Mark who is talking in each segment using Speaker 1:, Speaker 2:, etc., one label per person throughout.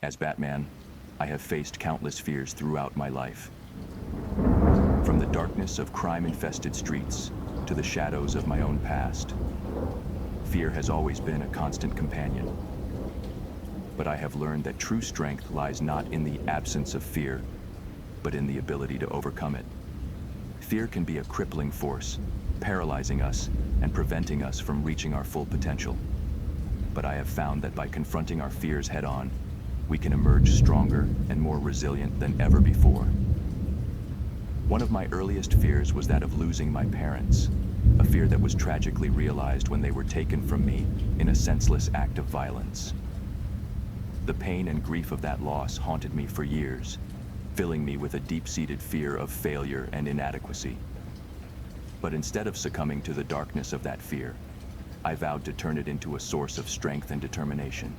Speaker 1: As Batman, I have faced countless fears throughout my life. From the darkness of crime-infested streets to the shadows of my own past, fear has always been a constant companion. But I have learned that true strength lies not in the absence of fear, but in the ability to overcome it. Fear can be a crippling force, paralyzing us and preventing us from reaching our full potential. But I have found that by confronting our fears head-on, we can emerge stronger and more resilient than ever before. One of my earliest fears was that of losing my parents, a fear that was tragically realized when they were taken from me in a senseless act of violence. The pain and grief of that loss haunted me for years, filling me with a deep-seated fear of failure and inadequacy. But instead of succumbing to the darkness of that fear, I vowed to turn it into a source of strength and determination.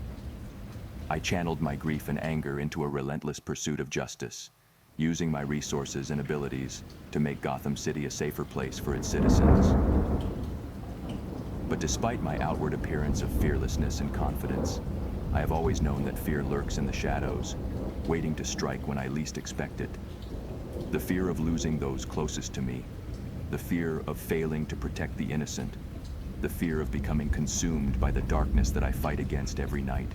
Speaker 1: I channeled my grief and anger into a relentless pursuit of justice, using my resources and abilities to make Gotham City a safer place for its citizens. But despite my outward appearance of fearlessness and confidence, I have always known that fear lurks in the shadows, waiting to strike when I least expect it. The fear of losing those closest to me, the fear of failing to protect the innocent, the fear of becoming consumed by the darkness that I fight against every night.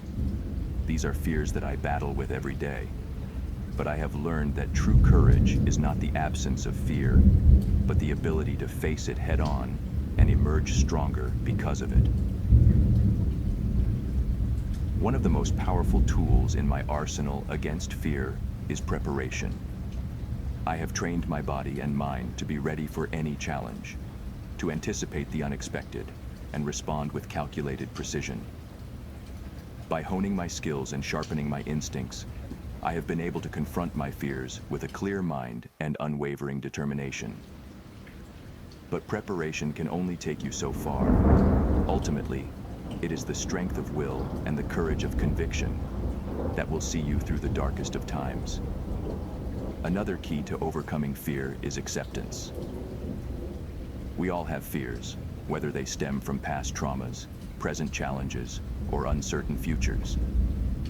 Speaker 1: These are fears that I battle with every day. But I have learned that true courage is not the absence of fear, but the ability to face it head-on and emerge stronger because of it. One of the most powerful tools in my arsenal against fear is preparation. I have trained my body and mind to be ready for any challenge, to anticipate the unexpected and respond with calculated precision. By honing my skills and sharpening my instincts, I have been able to confront my fears with a clear mind and unwavering determination. But preparation can only take you so far. Ultimately, it is the strength of will and the courage of conviction that will see you through the darkest of times. Another key to overcoming fear is acceptance. We all have fears, whether they stem from past traumas, present challenges, or uncertain futures.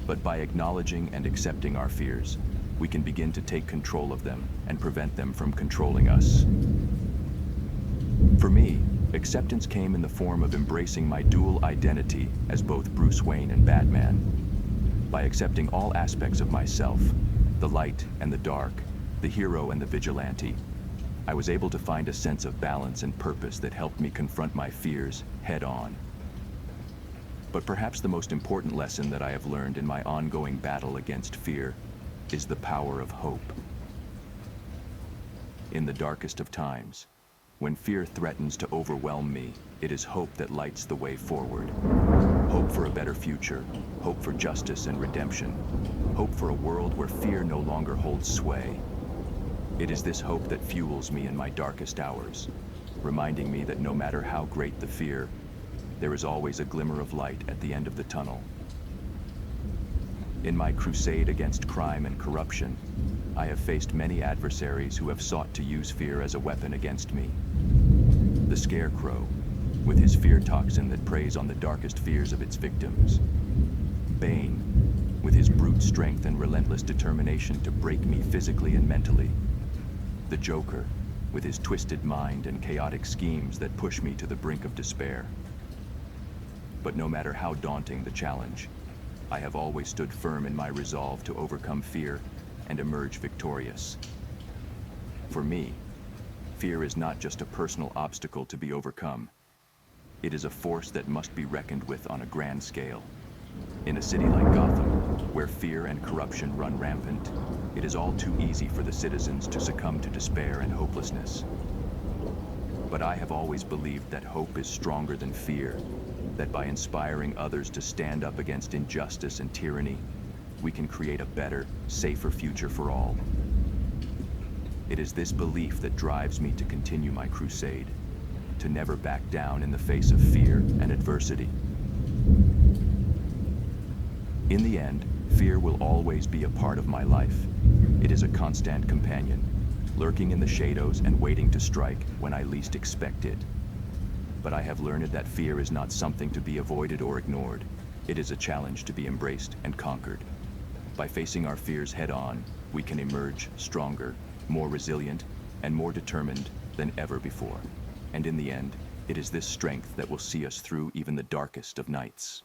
Speaker 1: But by acknowledging and accepting our fears, we can begin to take control of them and prevent them from controlling us. For me, acceptance came in the form of embracing my dual identity as both Bruce Wayne and Batman. By accepting all aspects of myself, the light and the dark, the hero and the vigilante, I was able to find a sense of balance and purpose that helped me confront my fears head-on. But perhaps the most important lesson that I have learned in my ongoing battle against fear is the power of hope. In the darkest of times, when fear threatens to overwhelm me, it is hope that lights the way forward. Hope for a better future, hope for justice and redemption, hope for a world where fear no longer holds sway. It is this hope that fuels me in my darkest hours, reminding me that no matter how great the fear, there is always a glimmer of light at the end of the tunnel. In my crusade against crime and corruption, I have faced many adversaries who have sought to use fear as a weapon against me. The Scarecrow, with his fear toxin that preys on the darkest fears of its victims. Bane, with his brute strength and relentless determination to break me physically and mentally. The Joker, with his twisted mind and chaotic schemes that push me to the brink of despair. But no matter how daunting the challenge, I have always stood firm in my resolve to overcome fear and emerge victorious. For me, fear is not just a personal obstacle to be overcome. It is a force that must be reckoned with on a grand scale. In a city like Gotham, where fear and corruption run rampant, it is all too easy for the citizens to succumb to despair and hopelessness. But I have always believed that hope is stronger than fear, that by inspiring others to stand up against injustice and tyranny, we can create a better, safer future for all. It is this belief that drives me to continue my crusade, to never back down in the face of fear and adversity. In the end, fear will always be a part of my life. It is a constant companion, lurking in the shadows and waiting to strike when I least expect it. But I have learned that fear is not something to be avoided or ignored. It is a challenge to be embraced and conquered. By facing our fears head-on, we can emerge stronger, more resilient, and more determined than ever before. And in the end, it is this strength that will see us through even the darkest of nights.